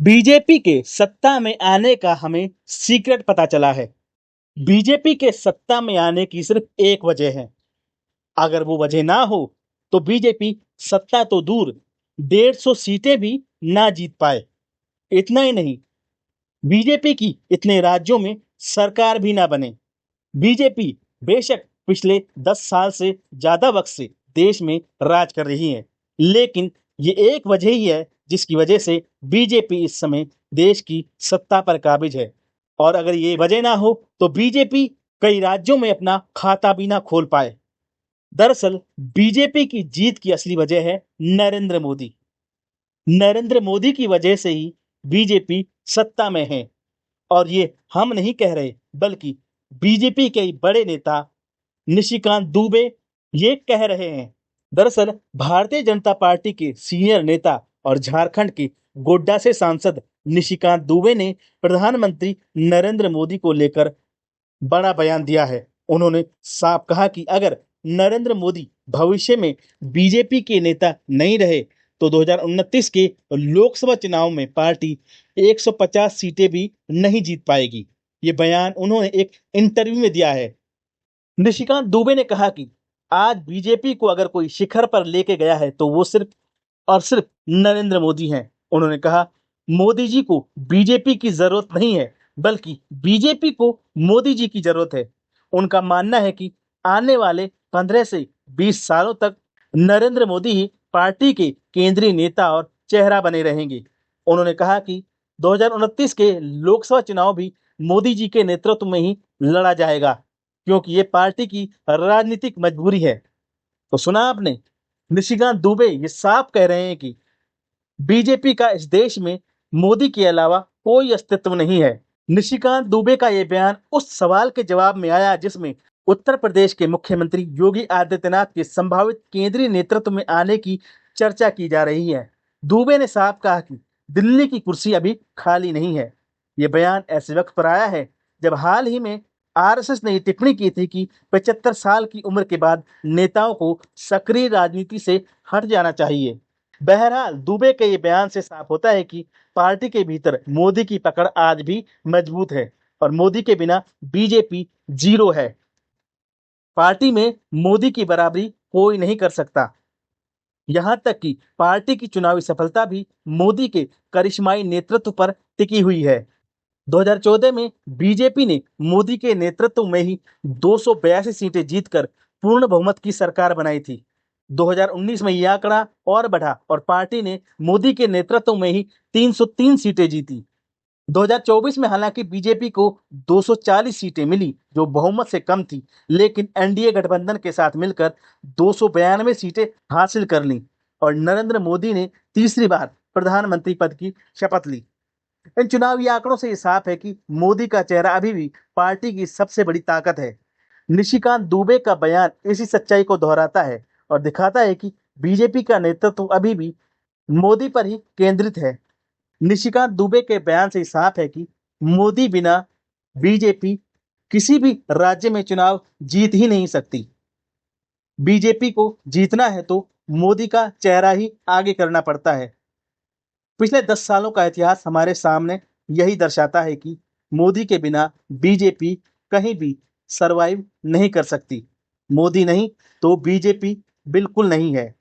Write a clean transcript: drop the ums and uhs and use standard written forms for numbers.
BJP के सत्ता में आने का हमें सीक्रेट पता चला है। बीजेपी के सत्ता में आने की सिर्फ एक वजह है। अगर वो वजह ना हो तो बीजेपी सत्ता तो दूर 150 सीटें भी ना जीत पाए। इतना ही नहीं, बीजेपी की इतने राज्यों में सरकार भी ना बने। बीजेपी बेशक पिछले 10 साल से ज्यादा वक्त से देश में राज कर रही है, लेकिन ये एक वजह ही है जिसकी वजह से बीजेपी इस समय देश की सत्ता पर काबिज है। और अगर ये वजह ना हो तो बीजेपी कई राज्यों में अपना खाता भी ना खोल पाए। दरअसल बीजेपी की जीत की असली वजह है नरेंद्र मोदी। नरेंद्र मोदी की वजह से ही बीजेपी सत्ता में है। और ये हम नहीं कह रहे, बल्कि बीजेपी के बड़े नेता निशिकांत दुबे ये कह रहे हैं। दरअसल भारतीय जनता पार्टी के सीनियर नेता और झारखंड के गोड्डा से सांसद निशिकांत दुबे ने प्रधानमंत्री नरेंद्र मोदी को लेकर बड़ा बयान दिया है। उन्होंने साफ कहा कि अगर नरेंद्र मोदी भविष्य में बीजेपी के नेता नहीं रहे तो 2029 के लोकसभा चुनाव में पार्टी 150 सीटें भी नहीं जीत पाएगी। ये बयान उन्होंने एक इंटरव्यू में दिया है। निशिकांत दुबे ने कहा कि आज बीजेपी को अगर कोई शिखर पर लेके गया है तो वो सिर्फ और सिर्फ नरेंद्र मोदी हैं। उन्होंने कहा, मोदी जी को बीजेपी की जरूरत नहीं है, बल्कि बीजेपी को मोदी जी की जरूरत है। उनका मानना है कि आने वाले 15 से 20 सालों तक नरेंद्र मोदी ही पार्टी के केंद्रीय नेता और चेहरा बने रहेंगे। उन्होंने कहा कि 2029 के लोकसभा चुनाव भी मोदी जी के नेतृत्व में ही लड़ा जाएगा, क्योंकि ये पार्टी की राजनीतिक मजबूरी है। तो सुना आपने, निशिकांत दुबे ये साफ कह रहे हैं कि बीजेपी का इस देश में मोदी के अलावा कोई अस्तित्व नहीं है। निशिकांत दुबे का ये बयान उस सवाल के जवाब में आया जिसमें उत्तर प्रदेश के मुख्यमंत्री योगी आदित्यनाथ के संभावित केंद्रीय नेतृत्व में आने की चर्चा की जा रही है। दुबे ने साफ कहा कि दिल्ली की कुर्सी अभी खाली नहीं है। ये बयान ऐसे वक्त पर आया है जब हाल ही में आरएसएस ने ये टिप्पणी की थी कि 75 साल की उम्र के बाद नेताओं को सक्रिय राजनीति से हट जाना चाहिए। बहरहाल दुबे के ये बयान से साफ होता है कि पार्टी के भीतर मोदी की पकड़ आज भी मजबूत है और मोदी के बिना बीजेपी जीरो है। पार्टी में मोदी की बराबरी कोई नहीं कर सकता। यहां तक कि पार्टी की चुनावी सफलता भी मोदी के करिश्माई नेतृत्व पर टिकी हुई है। 2014 में बीजेपी ने मोदी के नेतृत्व में ही 282 सीटें जीतकर पूर्ण बहुमत की सरकार बनाई थी। 2019 में यह आंकड़ा और बढ़ा और पार्टी ने मोदी के नेतृत्व में ही 303 सीटें जीती। 2024 में हालांकि बीजेपी को 240 सीटें मिली, जो बहुमत से कम थी, लेकिन एनडीए गठबंधन के साथ मिलकर 292 सीटें हासिल कर लीं और नरेंद्र मोदी ने तीसरी बार प्रधानमंत्री पद की शपथ ली। इन चुनावी आंकड़ों से ये साफ है कि मोदी का चेहरा अभी भी पार्टी की सबसे बड़ी ताकत है। निशिकांत दुबे का बयान इसी सच्चाई को दोहराता है और दिखाता है कि बीजेपी का नेतृत्व अभी भी मोदी पर ही केंद्रित है। निशिकांत दुबे के बयान से साफ है कि मोदी बिना बीजेपी किसी भी राज्य में चुनाव जीत ही नहीं सकती। बीजेपी को जीतना है तो मोदी का चेहरा ही आगे करना पड़ता है। पिछले 10 सालों का इतिहास हमारे सामने यही दर्शाता है कि मोदी के बिना बीजेपी कहीं भी सरवाइव नहीं कर सकती। मोदी नहीं तो बीजेपी बिल्कुल नहीं है।